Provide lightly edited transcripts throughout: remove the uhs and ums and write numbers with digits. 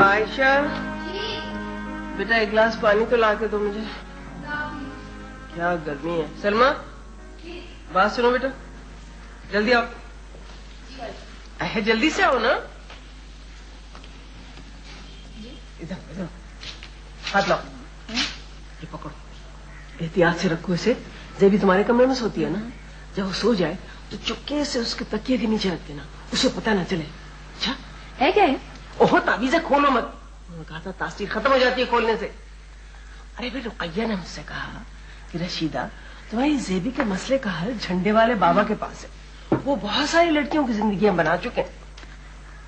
आयशा बेटा एक गिलास पानी तो ला के दो मुझे। क्या गर्मी है। सलमा बात सुनो बेटा, जल्दी आओ। अरे जल्दी से आओ ना। इधर इधर हाथ लाओ, ये पकड़ो, एहतियात से रखो इसे। जेबी तुम्हारे कमरे में सोती है ना, जब वो सो जाए तो चुपके से उसके तकिए के नीचे रख देना, उसे पता ना चले। अच्छा है क्या है? ओहो ताबीज़ें खोलो मत, कहा था तासीर खत्म हो जाती है खोलने से। अरे भाई रुकैया ने मुझसे कहा कि रशीदा तुम्हारी जेबी के मसले का हल झंडे वाले बाबा के पास है, वो बहुत सारी लड़कियों की जिंदगियां बना चुके हैं।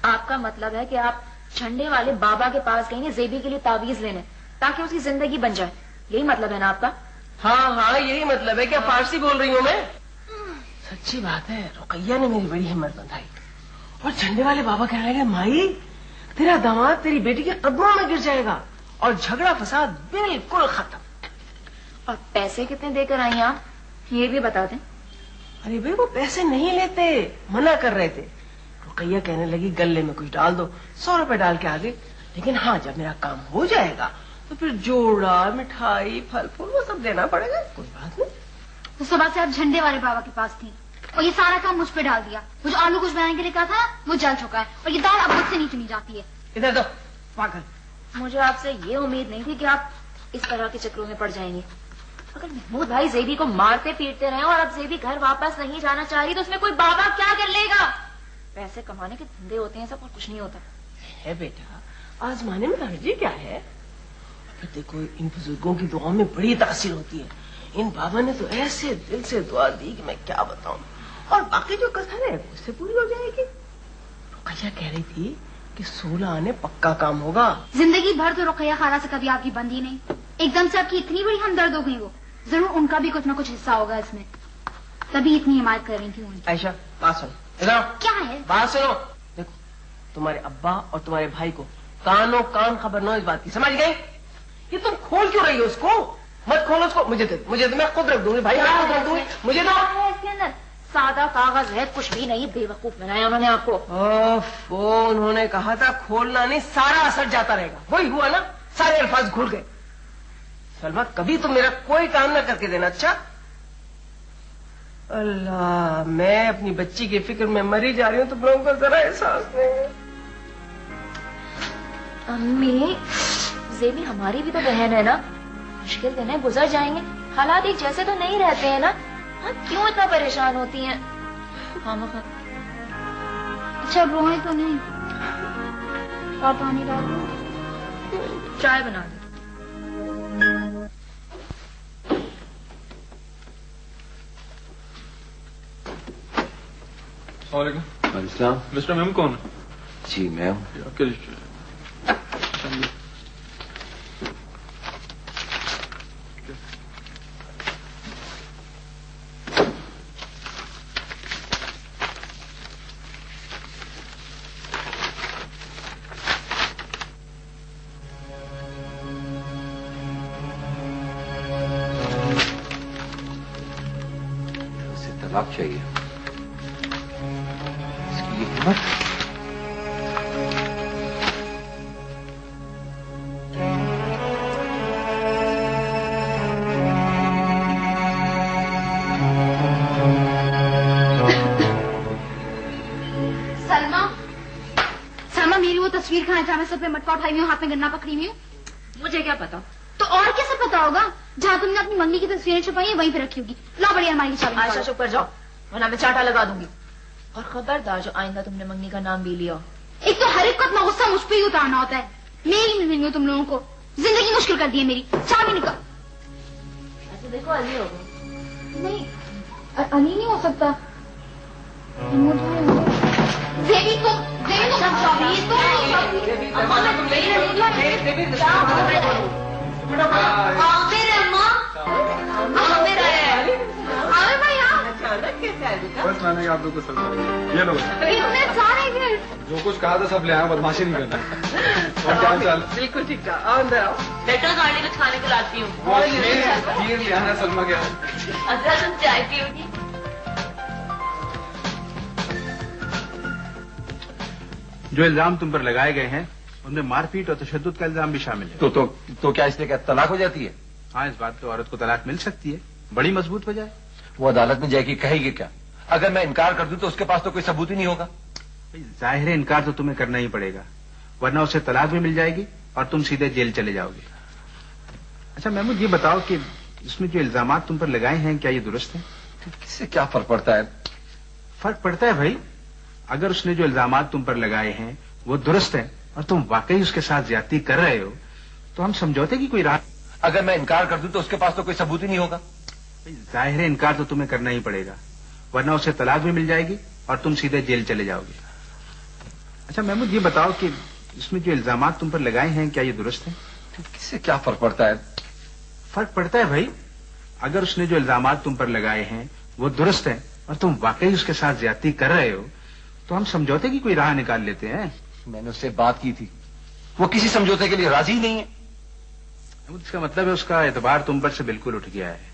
आपका मतलब है कि आप झंडे वाले बाबा के पास गए जेबी के लिए तावीज लेने ताकि उसकी जिंदगी बन जाए, यही मतलब है ना आपका? हाँ हाँ यही मतलब है। क्या फारसी बोल रही हूँ मैं? सच्ची बात है, रुकैया ने मेरी बड़ी हिम्मत बंधाई और झंडे वाले बाबा कहने लगे माई तेरा दामाद तेरी बेटी के कदमों में गिर जाएगा और झगड़ा फसाद बिल्कुल खत्म। और पैसे कितने देकर आई आप, ये भी बता दें। अरे भाई वो पैसे नहीं लेते, मना कर रहे थे। रुकैया कहने लगी गले में कुछ डाल दो, 100 रुपए डाल के आ गए। लेकिन हाँ जब मेरा काम हो जाएगा तो फिर जोड़ा मिठाई फल फूल वो सब देना पड़ेगा, कोई बात नहीं। तो सुबह से आप झंडे वाले बाबा के पास थी और ये सारा काम मुझ पे डाल दिया। वो जो आलू कुछ बनाने के लिए कहा था वो जल चुका है और ये दाल अब मुझसे नहीं चुनी जाती है। इधर दो पागल। मुझे आपसे ये उम्मीद नहीं थी कि आप इस तरह के चक्रों में पड़ जाएंगे। अगर महमूद भाई जेबी को मारते पीटते रहे और अब जेबी घर वापस नहीं जाना चाह रही तो उसमें कोई बाबा क्या कर लेगा? पैसे कमाने के धंधे होते हैं सब, और कुछ नहीं होता है बेटा। आजमाने में हर्जी क्या है? फिर देखो इन बुजुर्गों की दुआओं में बड़ी तासीर होती है। इन बाबा ने तो ऐसे दिल से दुआ दी कि मैं क्या बताऊं। और बाकी जो कसर है वो उससे पूरी हो जाएगी। रुकैया कह रही थी कि 16 आने पक्का काम होगा। जिंदगी भर तो रुकैया खाला से कभी आपकी बंदी नहीं, एकदम से आपकी इतनी बड़ी हमदर्द हो गई, वो जरूर उनका भी कुछ ना कुछ हिस्सा होगा इसमें, तभी इतनी हिमायत कर रही थी उनकी। आयशा बात सुनो, इधर क्या है? बात सुनो। देखो तुम्हारे अब्बा और तुम्हारे भाई को कानों कान खबर न इस बात की, समझ गए? ये तुम खोल क्यों रही हो उसको? मत खोलो उसको, मुझे दे, मैं खुद रख दूंगी भाई, मैं खुद रख दूंगी, मुझे दो। इसके अंदर सादा कागज है, कुछ भी नहीं, बेवकूफ बनाया उन्होंने आपको। वो उन्होंने कहा था खोलना नहीं, सारा असर जाता रहेगा। वही हुआ ना, सारे अल्फाज घुल गए। सलमा कभी तुम मेरा कोई काम ना करके देना, अच्छा? अल्लाह मैं अपनी बच्ची की फिक्र में मरी जा रही हूँ, तुम लोगों को जरा एहसास नहीं है। अम्मी जेबी हमारी भी तो बहन है ना, मुश्किल दिन है, गुजर जाएंगे, हालात एक जैसे तो नहीं रहते हैं ना, आप क्यों इतना परेशान होती हैं? अच्छा रोए तो नहीं? और पानी डाल दो, चाय बना दो। वालेकुम। मिस्टर मैम कौन? जी मैं हूँ। आपके रिश्ते तलाक चाहिए, इसकी ये हिम्मत। सलमा मेरी वो तस्वीर कहाँ है जहाँ मैं सर पे मटका उठाई हुई हूँ, हाथ में गन्ना पकड़ी हुई हूँ? मुझे क्या पता? तो और कैसे पता होगा? जहाँ तुमने अपनी मंगनी की तस्वीरें छुपाई है वहीं पे रखी होगी। ला बड़ी अलमारी की चाबी आयशा निकालो। चुप कर जाओ वरना मैं चाटा लगा दूंगी। और खबरदार जो आइंदा तुमने मंगनी का नाम भी लिया। एक तो हर एक का गुस्सा मुझ पे ही उतारना होता है। मेरी मिल रही हो तुम लोगों को, जिंदगी मुश्किल कर दी है मेरी। चाबी निकाल। ऐसे देखो अली होगा। नहीं अली नहीं हो सकता। देवी को चाबी बस मैंने आप लोग को सब ये लोग इतने सारे गिफ्ट। जो कुछ कहा था सब ले आया, बदमाशी नहीं करना। और क्या चाल? बिल्कुल ठीक था, आओ अंदर आओ। बेटा गाड़ी कुछ खाने को लाती हूँ। वो खीर ले आना सलमा क्या? अच्छा तुम चाय पियोगी? जो इल्जाम तुम पर लगाए गए हैं उनमें मारपीट और तशद्दुद का इल्जाम भी शामिल है। तो क्या इसलिए क्या तलाक हो जाती है? हाँ, इस बात पे औरत को तलाक मिल सकती है, बड़ी मजबूत वजह है। वो अदालत में जाएगी, कहेगी क्या? अगर मैं इनकार कर दूं तो उसके पास तो कोई सबूत ही नहीं होगा। जाहिर है इनकार तो तुम्हें करना ही पड़ेगा, वरना उसे तलाक भी मिल जाएगी और तुम सीधे जेल चले जाओगे। अच्छा महमूद, ये बताओ कि इसमें जो इल्जामात तुम पर लगाए हैं क्या ये दुरुस्त है? इससे क्या फर्क पड़ता है? फर्क पड़ता है भाई। अगर उसने जो इल्जामात तुम पर लगाए हैं वो दुरुस्त है और तुम वाकई उसके साथ ज्यादती कर रहे हो तो हम समझौते की कोई राह। अगर मैं इनकार कर दूं तो उसके पास तो कोई सबूत ही नहीं होगा। जाहिर है इनकार तो तुम्हें करना ही पड़ेगा, वरना उसे तलाक भी मिल जाएगी और तुम सीधे जेल चले जाओगे। अच्छा महमूद, ये बताओ कि इसमें जो इल्जामात तुम पर लगाए हैं क्या ये दुरुस्त है? इससे क्या फर्क पड़ता है? फर्क पड़ता है भाई। अगर उसने जो इल्जामात तुम पर लगाए हैं वो दुरुस्त है और तुम वाकई उसके साथ ज्यादती कर रहे हो तो हम समझौते की कोई राह निकाल लेते हैं। मैंने उससे बात की थी, वो किसी समझौते के लिए राजी ही नहीं है। इसका मतलब है उसका एतबार तुम पर से बिल्कुल उठ गया है।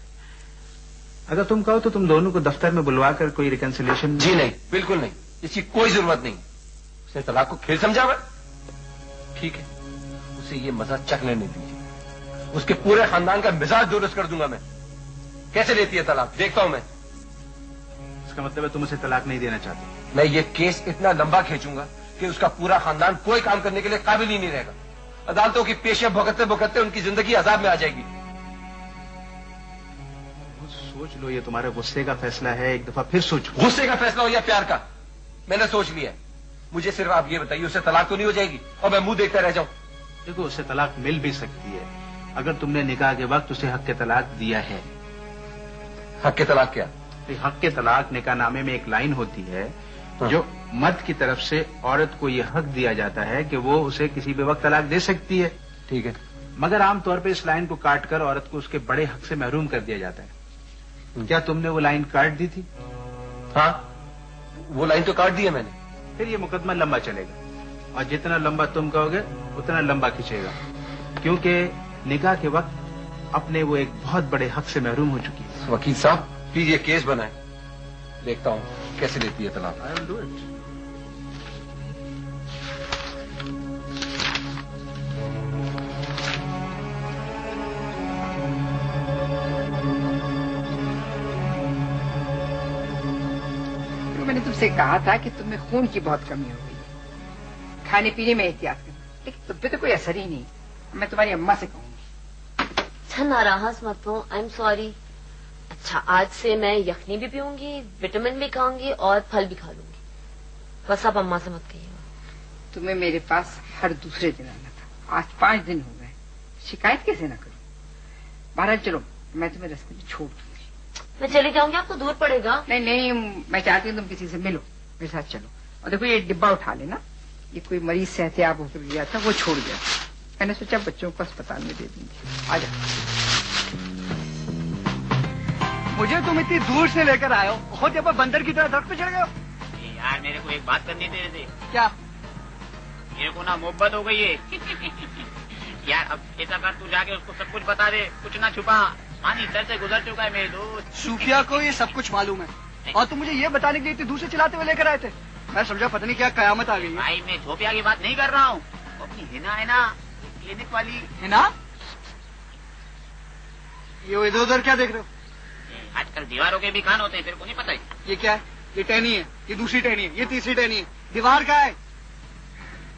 अगर तुम कहो तो तुम दोनों को दफ्तर में बुलवा कर कोई रिकंसिलिएशन। जी नहीं, बिल्कुल नहीं, इसकी कोई जरूरत नहीं। उसने तलाक को खेल समझा हुआ। ठीक है, उसे ये मजा चखने नहीं दीजिए। उसके पूरे खानदान का मिजाज दुरुस्त कर दूंगा मैं। कैसे लेती है तलाक, देखता हूं मैं। इसका मतलब है तुम उसे तलाक नहीं देना चाहते? मैं ये केस इतना लंबा खींचूंगा कि उसका पूरा खानदान कोई काम करने के लिए काबिल ही नहीं रहेगा। अदालतों की पेशियां भुगतते भुगतते उनकी जिंदगी अजाब में आ जाएगी। सोच लो, ये तुम्हारे गुस्से का फैसला है, एक दफा फिर सोचो। गुस्से का फैसला हो या प्यार का, मैंने सोच लिया। मुझे सिर्फ आप ये बताइए, उसे तलाक तो नहीं हो जाएगी और मैं मुंह देखता रह जाऊं? देखो, उसे तलाक मिल भी सकती है अगर तुमने निकाह के वक्त उसे हक के तलाक दिया है। हक के तलाक क्या? हक के तलाक निकाह नामे में एक लाइन होती है जो मर्द की तरफ से औरत को यह हक दिया जाता है कि वो उसे किसी भी वक्त तलाक दे सकती है। ठीक है, मगर आमतौर पर इस लाइन को काट कर औरत को उसके बड़े हक से महरूम कर दिया जाता है। क्या तुमने वो लाइन काट दी थी? हाँ, वो लाइन तो काट दी है मैंने। फिर ये मुकदमा लंबा चलेगा और जितना लंबा तुम कहोगे उतना लंबा खिंचेगा, क्योंकि निकाह के वक्त अपने वो एक बहुत बड़े हक से महरूम हो चुकी है। वकील साहब प्लीज ये केस बनाए, देखता हूँ कैसे लेती है तलाक। I will do it. मैंने तुमसे कहा था कि तुम्हें खून की बहुत कमी हो गई है, खाने पीने में एहतियात करना, लेकिन तुम पे तो कोई असर ही नहीं। मैं तुम्हारी अम्मा से कहूंगी। अच्छा नाराज मत हो, आई एम सॉरी। अच्छा, आज से मैं यखनी भी पीऊंगी, विटामिन भी खाऊंगी और फल भी खा लूंगी। बस आप अम्मा से मत कहिएगा। तुम्हें मेरे पास हर दूसरे दिन आना था, आज 5 दिन हो गए, शिकायत कैसे ना करूं। बहरहाल चलो, मैं तुम्हें रास्ते में छोड़ दूंगी। मैं चली जाऊंगी, आपको दूर पड़ेगा। नहीं नहीं, मैं चाहती हूँ तुम किसी से मिलो, मेरे साथ चलो। और देखो ये डिब्बा उठा लेना, ये कोई मरीज सेहतियाब होकर गया था, वो छोड़ गया। मैंने सोचा बच्चों को अस्पताल में दे दूंगी। आ जाओ। मुझे तुम इतनी दूर से लेकर आए हो, खुद जब बंदर की तरह दरख्त पे चढ़ गए हो। यार मेरे को एक बात करनी तेरे से। क्या? मेरे को ना मोहब्बत हो गई है। यार अब ऐसा कर, तू जाके उसको सब कुछ बता दे, कुछ ना छुपा। पानी सर से गुजर चुका है मेरे दोस्त। सूफिया को ये सब कुछ मालूम है और तुम मुझे ये बताने के लिए इतनी दूर से चलाते हुए लेकर आए थे। मैं समझा पता नहीं क्या कयामत आ गई है। भाई मैं झोपिया की बात नहीं कर रहा हूँ, अपनी हिना है ना, क्लिनिक वाली। हिना? ये इधर उधर क्या देख रहे हो? आजकल दीवारों के भी कान होते हैं, तेरे को नहीं पता है? ये क्या है? ये टहनी है, ये दूसरी टहनी है, ये तीसरी टहनी है। दीवार का है?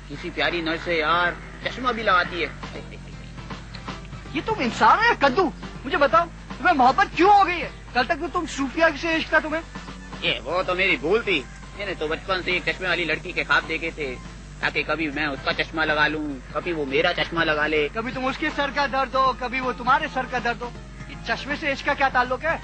किसी प्यारी नर्स है यार, चश्मा भी लगाती है। ये तुम इंसान हो या कद्दू? मुझे बताओ, तुम्हें मोहब्बत क्यों हो गई है? कल तक तो तुम सूफिया से इश्क था तुम्हें। ये वो तो मेरी भूल थी। मैंने तो बचपन से एक चश्मे वाली लड़की के ख्वाब देखे थे, ताकि कभी मैं उसका चश्मा लगा लूं, कभी वो मेरा चश्मा लगा ले। कभी तुम उसके सर का दर्द हो, कभी वो तुम्हारे सर का दर्द हो। ये चश्मे से इश्क का क्या ताल्लुक है?